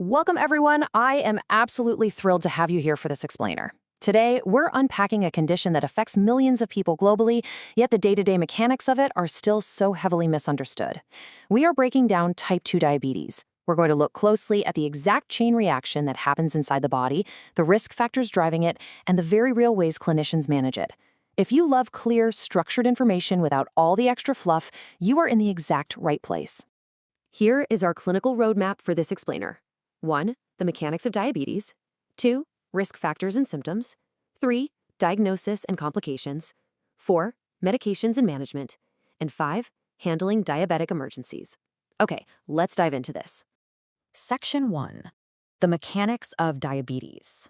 Welcome, everyone. I am absolutely thrilled to have you here for this explainer. Today, we're unpacking a condition that affects millions of people globally, yet the day-to-day mechanics of it are still so heavily misunderstood. We are breaking down type 2 diabetes. We're going to look closely at the exact chain reaction that happens inside the body, the risk factors driving it, and the very real ways clinicians manage it. If you love clear, structured information without all the extra fluff, you are in the exact right place. Here is our clinical roadmap for this explainer. 1. The mechanics of diabetes. 2. Risk factors and symptoms. 3. Diagnosis and complications. 4. Medications and management. And 5. Handling diabetic emergencies. Okay, let's dive into this. Section 1. The mechanics of diabetes.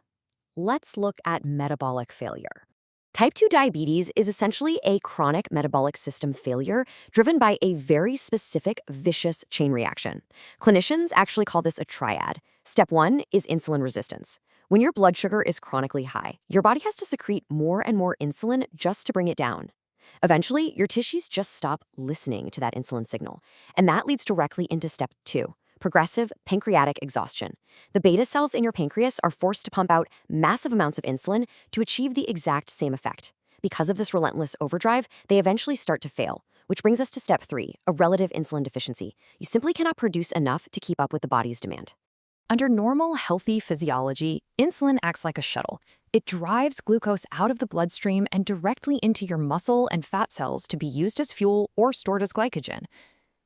Let's look at metabolic failure. Type 2 diabetes is essentially a chronic metabolic system failure driven by a very specific vicious chain reaction. Clinicians actually call this a triad. Step 1 is insulin resistance. When your blood sugar is chronically high, your body has to secrete more and more insulin just to bring it down. Eventually, your tissues just stop listening to that insulin signal, and that leads directly into step 2. Progressive pancreatic exhaustion. The beta cells in your pancreas are forced to pump out massive amounts of insulin to achieve the exact same effect. Because of this relentless overdrive, they eventually start to fail, which brings us to step 3, a relative insulin deficiency. You simply cannot produce enough to keep up with the body's demand. Under normal, healthy physiology, insulin acts like a shuttle. It drives glucose out of the bloodstream and directly into your muscle and fat cells to be used as fuel or stored as glycogen.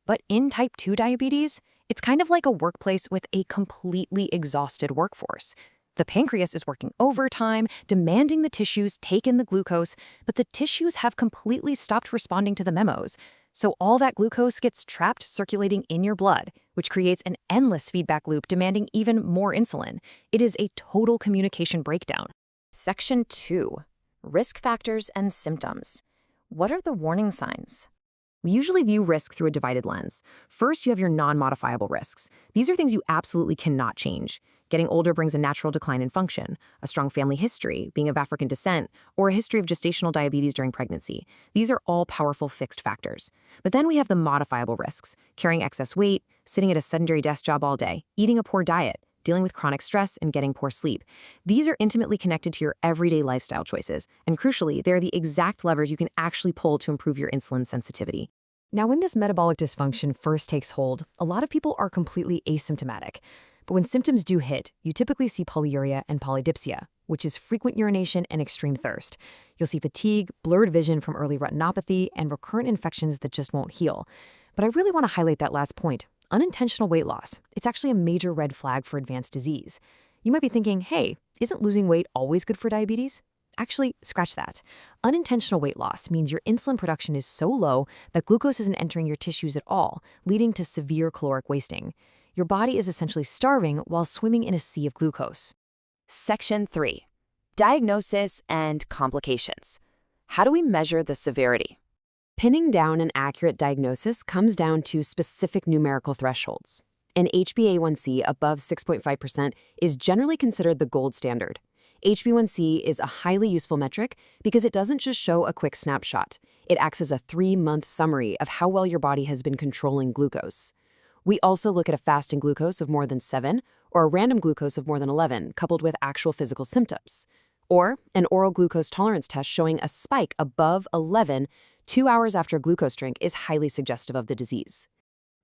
But in type 2 diabetes, it's kind of like a workplace with a completely exhausted workforce. The pancreas is working overtime, demanding the tissues take in the glucose, but the tissues have completely stopped responding to the memos. So all that glucose gets trapped circulating in your blood, which creates an endless feedback loop demanding even more insulin. It is a total communication breakdown. Section 2. Risk factors and symptoms. What are the warning signs? We usually view risk through a divided lens. First, you have your non-modifiable risks. These are things you absolutely cannot change. Getting older brings a natural decline in function, a strong family history, being of African descent, or a history of gestational diabetes during pregnancy. These are all powerful fixed factors. But then we have the modifiable risks, carrying excess weight, sitting at a sedentary desk job all day, eating a poor diet, dealing with chronic stress, and getting poor sleep. These are intimately connected to your everyday lifestyle choices, and crucially, they're the exact levers you can actually pull to improve your insulin sensitivity. Now, when this metabolic dysfunction first takes hold, a lot of people are completely asymptomatic. But when symptoms do hit, you typically see polyuria and polydipsia, which is frequent urination and extreme thirst. You'll see fatigue, blurred vision from early retinopathy, and recurrent infections that just won't heal. But I really want to highlight that last point, unintentional weight loss. It's actually a major red flag for advanced disease. You might be thinking, hey, isn't losing weight always good for diabetes? Actually, scratch that. Unintentional weight loss means your insulin production is so low that glucose isn't entering your tissues at all, leading to severe caloric wasting. Your body is essentially starving while swimming in a sea of glucose. Section 3. Diagnosis and complications. How do we measure the severity? Pinning down an accurate diagnosis comes down to specific numerical thresholds. An HbA1c above 6.5% is generally considered the gold standard. HbA1c is a highly useful metric because it doesn't just show a quick snapshot. It acts as a 3-month summary of how well your body has been controlling glucose. We also look at a fasting glucose of more than 7 or a random glucose of more than 11 coupled with actual physical symptoms. Or an oral glucose tolerance test showing a spike above 11 2 hours after a glucose drink is highly suggestive of the disease.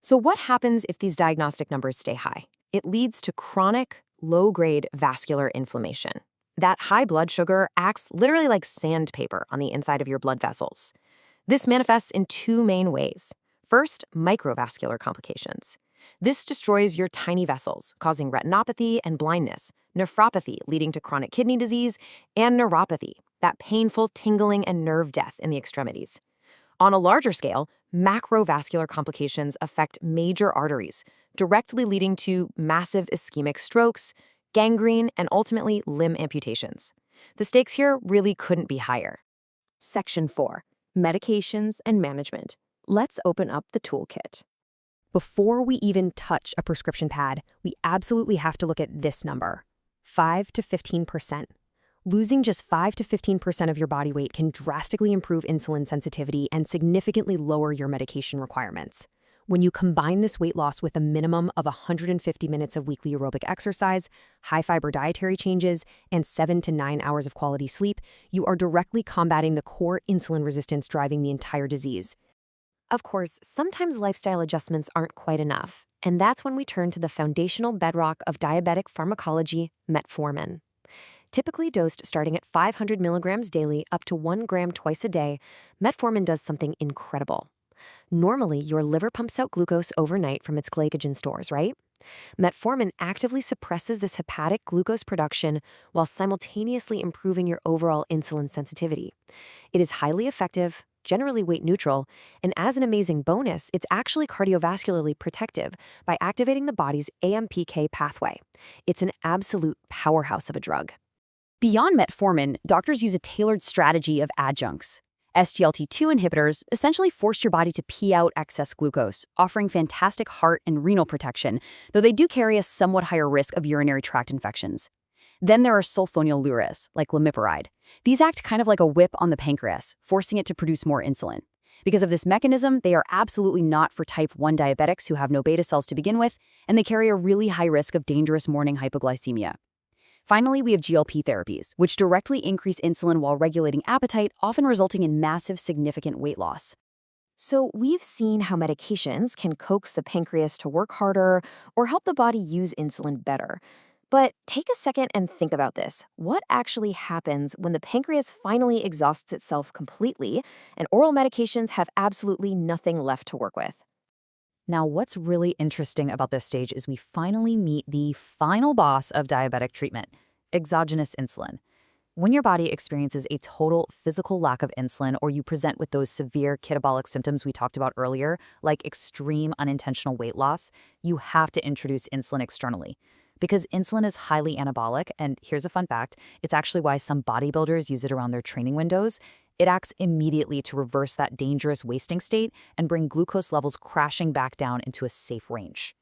So what happens if these diagnostic numbers stay high? It leads to chronic, low-grade vascular inflammation. That high blood sugar acts literally like sandpaper on the inside of your blood vessels. This manifests in 2 main ways. First, microvascular complications. This destroys your tiny vessels, causing retinopathy and blindness, nephropathy leading to chronic kidney disease, and neuropathy, that painful tingling and nerve death in the extremities. On a larger scale, macrovascular complications affect major arteries, directly leading to massive ischemic strokes, gangrene, and ultimately limb amputations. The stakes here really couldn't be higher. Section 4. Medications and management. Let's open up the toolkit. Before we even touch a prescription pad, we absolutely have to look at this number, 5 to 15%. Losing just 5 to 15% of your body weight can drastically improve insulin sensitivity and significantly lower your medication requirements. When you combine this weight loss with a minimum of 150 minutes of weekly aerobic exercise, high-fiber dietary changes, and 7 to 9 hours of quality sleep, you are directly combating the core insulin resistance driving the entire disease. Of course, sometimes lifestyle adjustments aren't quite enough, and that's when we turn to the foundational bedrock of diabetic pharmacology, metformin. Typically dosed starting at 500 milligrams daily up to 1 gram twice a day, metformin does something incredible. Normally, your liver pumps out glucose overnight from its glycogen stores, right? Metformin actively suppresses this hepatic glucose production while simultaneously improving your overall insulin sensitivity. It is highly effective, generally weight neutral, and as an amazing bonus, it's actually cardiovascularly protective by activating the body's AMPK pathway. It's an absolute powerhouse of a drug. Beyond metformin, doctors use a tailored strategy of adjuncts. SGLT2 inhibitors essentially force your body to pee out excess glucose, offering fantastic heart and renal protection, though they do carry a somewhat higher risk of urinary tract infections. Then there are sulfonylureas, like glimepiride. These act kind of like a whip on the pancreas, forcing it to produce more insulin. Because of this mechanism, they are absolutely not for type 1 diabetics who have no beta cells to begin with, and they carry a really high risk of dangerous morning hypoglycemia. Finally, we have GLP therapies, which directly increase insulin while regulating appetite, often resulting in massive, significant weight loss. So we've seen how medications can coax the pancreas to work harder or help the body use insulin better. But take a second and think about this. What actually happens when the pancreas finally exhausts itself completely and oral medications have absolutely nothing left to work with? Now, what's really interesting about this stage is we finally meet the final boss of diabetic treatment, exogenous insulin. When your body experiences a total physical lack of insulin or you present with those severe catabolic symptoms we talked about earlier, like extreme unintentional weight loss, you have to introduce insulin externally. Because insulin is highly anabolic, and here's a fun fact, it's actually why some bodybuilders use it around their training windows. It acts immediately to reverse that dangerous wasting state and bring glucose levels crashing back down into a safe range.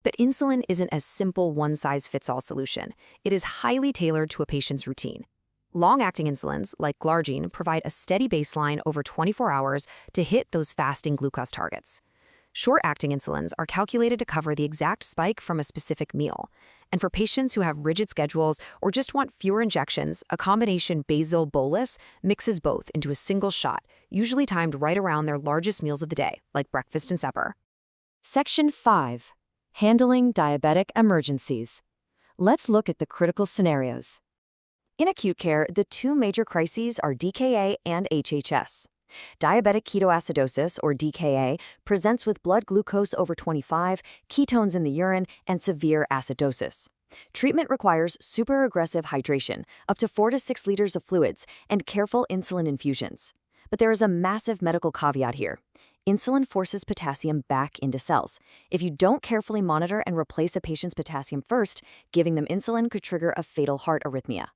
But insulin isn't a simple one-size-fits-all solution. It is highly tailored to a patient's routine. Long-acting insulins, like glargine, provide a steady baseline over 24 hours to hit those fasting glucose targets. Short-acting insulins are calculated to cover the exact spike from a specific meal. And for patients who have rigid schedules or just want fewer injections, a combination basal bolus mixes both into a single shot, usually timed right around their largest meals of the day, like breakfast and supper. Section 5. Handling diabetic emergencies. Let's look at the critical scenarios. In acute care, the two major crises are DKA and HHS. Diabetic ketoacidosis, or DKA, presents with blood glucose over 25, ketones in the urine, and severe acidosis. Treatment requires super aggressive hydration, up to 4 to 6 liters of fluids, and careful insulin infusions. But there is a massive medical caveat here. Insulin forces potassium back into cells. If you don't carefully monitor and replace a patient's potassium first, giving them insulin could trigger a fatal heart arrhythmia.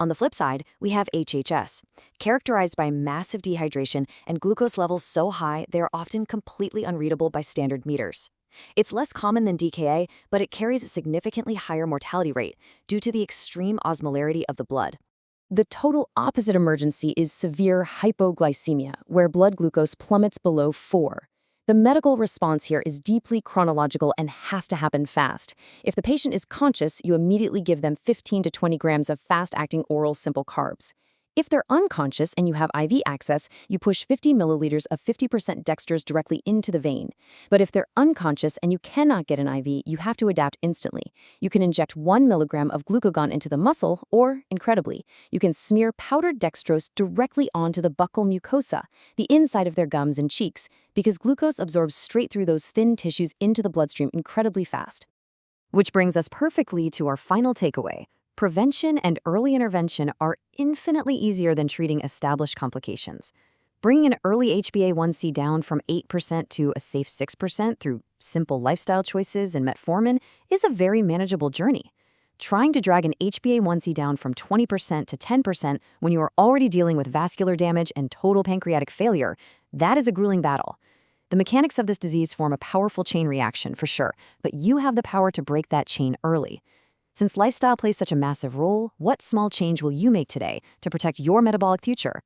On the flip side, we have HHS, characterized by massive dehydration and glucose levels so high they are often completely unreadable by standard meters. It's less common than DKA, but it carries a significantly higher mortality rate due to the extreme osmolarity of the blood. The total opposite emergency is severe hypoglycemia, where blood glucose plummets below 4. The medical response here is deeply chronological and has to happen fast. If the patient is conscious, you immediately give them 15 to 20 grams of fast-acting oral simple carbs. If they're unconscious and you have IV access, you push 50 milliliters of 50% dextrose directly into the vein. But if they're unconscious and you cannot get an IV, you have to adapt instantly. You can inject 1 milligram of glucagon into the muscle, or, incredibly, you can smear powdered dextrose directly onto the buccal mucosa, the inside of their gums and cheeks, because glucose absorbs straight through those thin tissues into the bloodstream incredibly fast. Which brings us perfectly to our final takeaway. Prevention and early intervention are infinitely easier than treating established complications. Bringing an early HbA1c down from 8% to a safe 6% through simple lifestyle choices and metformin is a very manageable journey. Trying to drag an HbA1c down from 20% to 10% when you are already dealing with vascular damage and total pancreatic failure, that is a grueling battle. The mechanics of this disease form a powerful chain reaction, for sure, but you have the power to break that chain early. Since lifestyle plays such a massive role, what small change will you make today to protect your metabolic future?